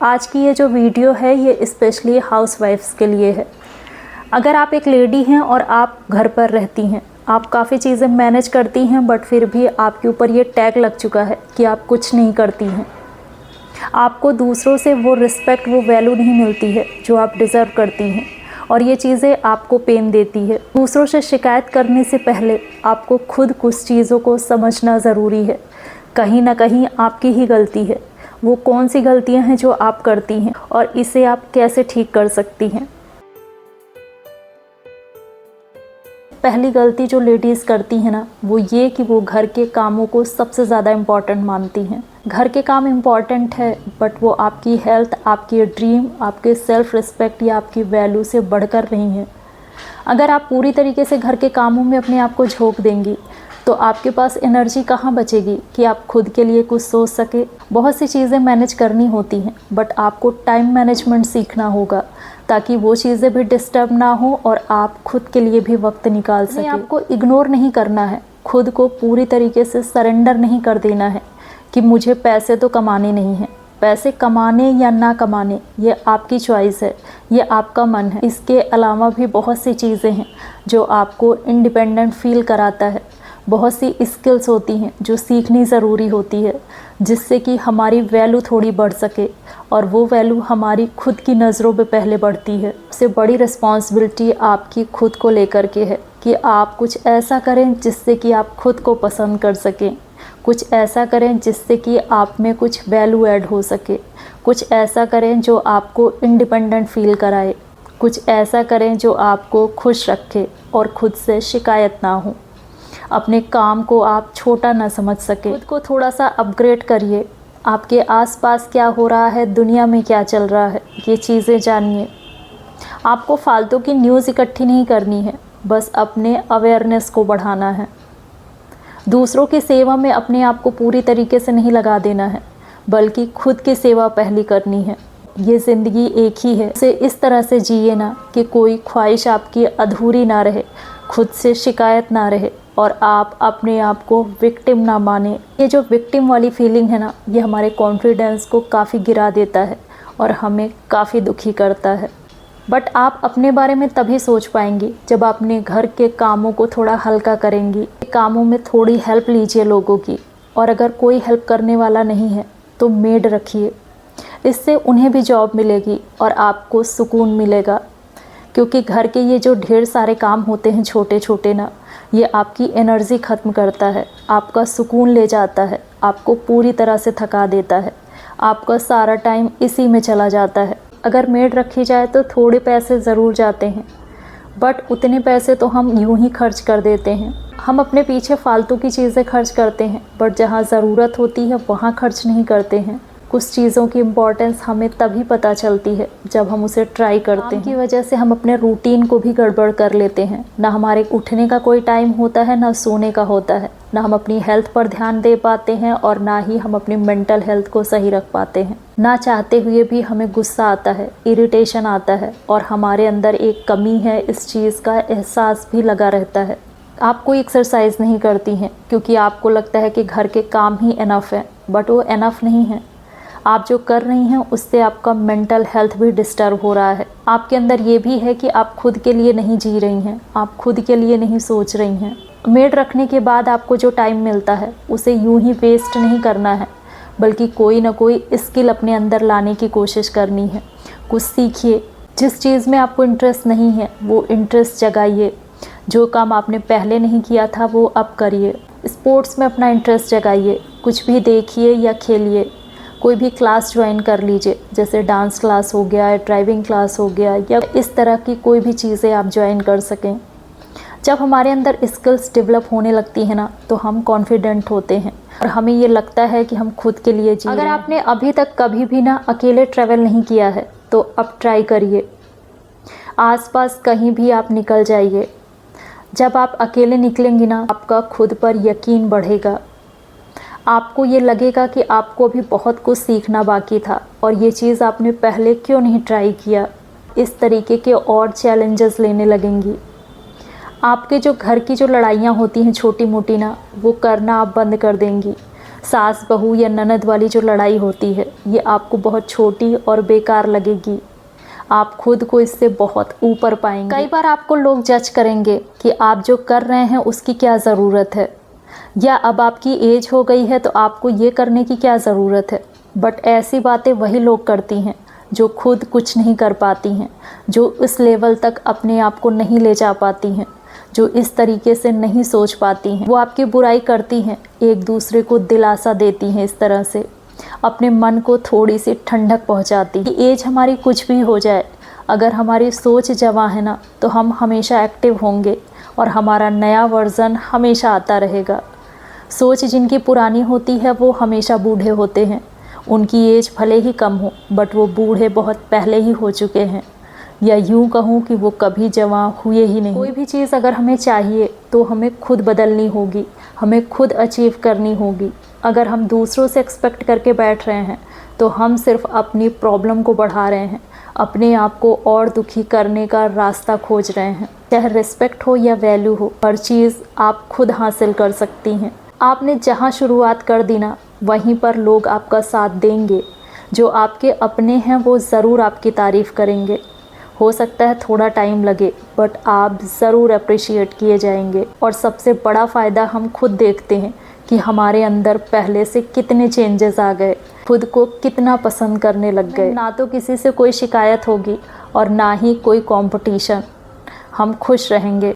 आज की ये जो वीडियो है ये स्पेशली हाउसवाइफ्स के लिए है। अगर आप एक लेडी हैं और आप घर पर रहती हैं, आप काफ़ी चीज़ें मैनेज करती हैं, बट फिर भी आपके ऊपर ये टैग लग चुका है कि आप कुछ नहीं करती हैं। आपको दूसरों से वो रिस्पेक्ट, वो वैल्यू नहीं मिलती है जो आप डिज़र्व करती हैं, और ये चीज़ें आपको पेन देती है। दूसरों से शिकायत करने से पहले आपको खुद कुछ चीज़ों को समझना ज़रूरी है। कहीं ना कहीं आपकी ही गलती है। वो कौन सी गलतियां हैं जो आप करती हैं और इसे आप कैसे ठीक कर सकती हैं। पहली गलती जो लेडीज़ करती हैं ना, वो ये कि वो घर के कामों को सबसे ज़्यादा इम्पॉर्टेंट मानती हैं। घर के काम इम्पॉर्टेंट है, बट वो आपकी हेल्थ, आपकी ड्रीम, आपके सेल्फ रिस्पेक्ट या आपकी वैल्यू से बढ़कर नहीं है। अगर आप पूरी तरीके से घर के कामों में अपने आप को झोंक देंगी तो आपके पास एनर्जी कहाँ बचेगी कि आप खुद के लिए कुछ सोच सके। बहुत सी चीज़ें मैनेज करनी होती हैं, बट आपको टाइम मैनेजमेंट सीखना होगा ताकि वो चीज़ें भी डिस्टर्ब ना हो और आप खुद के लिए भी वक्त निकाल सकें। आपको इग्नोर नहीं करना है, खुद को पूरी तरीके से सरेंडर नहीं कर देना है कि मुझे पैसे तो कमाने नहीं हैं। पैसे कमाने या ना कमाने ये आपकी चॉइस है, ये आपका मन है। इसके अलावा भी बहुत सी चीज़ें हैं जो आपको इंडिपेंडेंट फील कराता है। बहुत सी स्किल्स होती हैं जो सीखनी ज़रूरी होती है, जिससे कि हमारी वैल्यू थोड़ी बढ़ सके, और वो वैल्यू हमारी खुद की नज़रों में पहले बढ़ती है। सबसे बड़ी रिस्पॉन्सिबिलिटी आपकी खुद को लेकर के है कि आप कुछ ऐसा करें जिससे कि आप खुद को पसंद कर सकें। कुछ ऐसा करें जिससे कि आप में कुछ वैल्यू ऐड हो सके। कुछ ऐसा करें जो आपको इंडिपेंडेंट फील कराए। कुछ ऐसा करें जो आपको खुश रखे और खुद से शिकायत ना हो। अपने काम को आप छोटा ना समझ सके। खुद को थोड़ा सा अपग्रेड करिए। आपके आसपास क्या हो रहा है, दुनिया में क्या चल रहा है, ये चीज़ें जानिए। आपको फालतू की न्यूज़ इकट्ठी नहीं करनी है, बस अपने अवेयरनेस को बढ़ाना है। दूसरों की सेवा में अपने आप को पूरी तरीके से नहीं लगा देना है, बल्कि खुद की सेवा पहली करनी है। ये ज़िंदगी एक ही है, उसे इस तरह से जिए ना कि कोई ख्वाहिश आपकी अधूरी ना रहे, खुद से शिकायत ना रहे और आप अपने आप को विक्टिम ना माने। ये जो विक्टिम वाली फीलिंग है ना, ये हमारे कॉन्फिडेंस को काफ़ी गिरा देता है और हमें काफ़ी दुखी करता है। बट आप अपने बारे में तभी सोच पाएंगी जब आप अपने घर के कामों को थोड़ा हल्का करेंगी। कामों में थोड़ी हेल्प लीजिए लोगों की, और अगर कोई हेल्प करने वाला नहीं है तो मेड रखिए। इससे उन्हें भी जॉब मिलेगी और आपको सुकून मिलेगा, क्योंकि घर के ये जो ढेर सारे काम होते हैं छोटे छोटे ना, ये आपकी एनर्जी ख़त्म करता है, आपका सुकून ले जाता है, आपको पूरी तरह से थका देता है। आपका सारा टाइम इसी में चला जाता है। अगर मेड रखी जाए तो थोड़े पैसे ज़रूर जाते हैं, बट उतने पैसे तो हम यूं ही खर्च कर देते हैं। हम अपने पीछे फालतू की चीज़ें खर्च करते हैं, बट जहाँ ज़रूरत होती है वहाँ खर्च नहीं करते हैं। कुछ चीज़ों की इम्पोर्टेंस हमें तभी पता चलती है जब हम उसे ट्राई करते हैं। की वजह से हम अपने रूटीन को भी गड़बड़ कर लेते हैं। ना हमारे उठने का कोई टाइम होता है, ना सोने का होता है। ना हम अपनी हेल्थ पर ध्यान दे पाते हैं और ना ही हम अपनी मेंटल हेल्थ को सही रख पाते हैं। ना चाहते हुए भी हमें गुस्सा आता है, इरिटेशन आता है, और हमारे अंदर एक कमी है, इस चीज़ का एहसास भी लगा रहता है। आप कोई एक्सरसाइज नहीं करती हैं क्योंकि आपको लगता है कि घर के काम ही इनफ है, बट वो इनफ नहीं है। आप जो कर रही हैं उससे आपका मेंटल हेल्थ भी डिस्टर्ब हो रहा है। आपके अंदर ये भी है कि आप खुद के लिए नहीं जी रही हैं, आप खुद के लिए नहीं सोच रही हैं। मेड रखने के बाद आपको जो टाइम मिलता है उसे यूं ही वेस्ट नहीं करना है, बल्कि कोई ना कोई स्किल अपने अंदर लाने की कोशिश करनी है। कुछ सीखिए। जिस चीज़ में आपको इंटरेस्ट नहीं है वो इंटरेस्ट जगाइए। जो काम आपने पहले नहीं किया था वो अब करिए। स्पोर्ट्स में अपना इंटरेस्ट जगाइए। कुछ भी देखिए या खेलिए। कोई भी क्लास ज्वाइन कर लीजिए, जैसे डांस क्लास हो गया, ड्राइविंग क्लास हो गया, या इस तरह की कोई भी चीज़ें आप ज्वाइन कर सकें। जब हमारे अंदर स्किल्स डेवलप होने लगती है ना, तो हम कॉन्फिडेंट होते हैं और हमें ये लगता है कि हम खुद के लिए जी रहे हैं। अगर आपने अभी तक कभी भी ना अकेले ट्रैवल नहीं किया है तो अब ट्राई करिए। आसपास कहीं भी आप निकल जाइए। जब आप अकेले निकलेंगी ना, आपका खुद पर यकीन बढ़ेगा। आपको ये लगेगा कि आपको अभी बहुत कुछ सीखना बाकी था और ये चीज़ आपने पहले क्यों नहीं ट्राई किया। इस तरीके के और चैलेंजेस लेने लगेंगी। आपके जो घर की जो लड़ाइयाँ होती हैं छोटी मोटी ना, वो करना आप बंद कर देंगी। सास बहू या ननद वाली जो लड़ाई होती है, ये आपको बहुत छोटी और बेकार लगेगी। आप खुद को इससे बहुत ऊपर पाएंगे। कई बार आपको लोग जज करेंगे कि आप जो कर रहे हैं उसकी क्या ज़रूरत है, या अब आपकी एज हो गई है तो आपको ये करने की क्या ज़रूरत है। बट ऐसी बातें वही लोग करती हैं जो खुद कुछ नहीं कर पाती हैं, जो इस लेवल तक अपने आप को नहीं ले जा पाती हैं, जो इस तरीके से नहीं सोच पाती हैं। वो आपकी बुराई करती हैं, एक दूसरे को दिलासा देती हैं, इस तरह से अपने मन को थोड़ी सी ठंडक पहुंचाती है। एज हमारी कुछ भी हो जाए, अगर हमारी सोच जवां है ना, तो हम हमेशा एक्टिव होंगे और हमारा नया वर्ज़न हमेशा आता रहेगा। सोच जिनकी पुरानी होती है वो हमेशा बूढ़े होते हैं। उनकी एज भले ही कम हो, बट वो बूढ़े बहुत पहले ही हो चुके हैं, या यूँ कहूँ कि वो कभी जवां हुए ही नहीं। कोई भी चीज़ अगर हमें चाहिए तो हमें खुद बदलनी होगी, हमें खुद अचीव करनी होगी। अगर हम दूसरों से एक्सपेक्ट करके बैठ रहे हैं तो हम सिर्फ अपनी प्रॉब्लम को बढ़ा रहे हैं, अपने आप को और दुखी करने का रास्ता खोज रहे हैं। चाहे रिस्पेक्ट हो या वैल्यू हो, हर चीज़ आप खुद हासिल कर सकती हैं। आपने जहाँ शुरुआत कर दी ना, वहीं पर लोग आपका साथ देंगे। जो आपके अपने हैं वो ज़रूर आपकी तारीफ़ करेंगे। हो सकता है थोड़ा टाइम लगे, बट आप ज़रूर अप्रिशिएट किए जाएंगे। और सबसे बड़ा फ़ायदा हम खुद देखते हैं कि हमारे अंदर पहले से कितने चेंजेस आ गए, खुद को कितना पसंद करने लग गए। ना तो किसी से कोई शिकायत होगी और ना ही कोई कंपटीशन। हम खुश रहेंगे।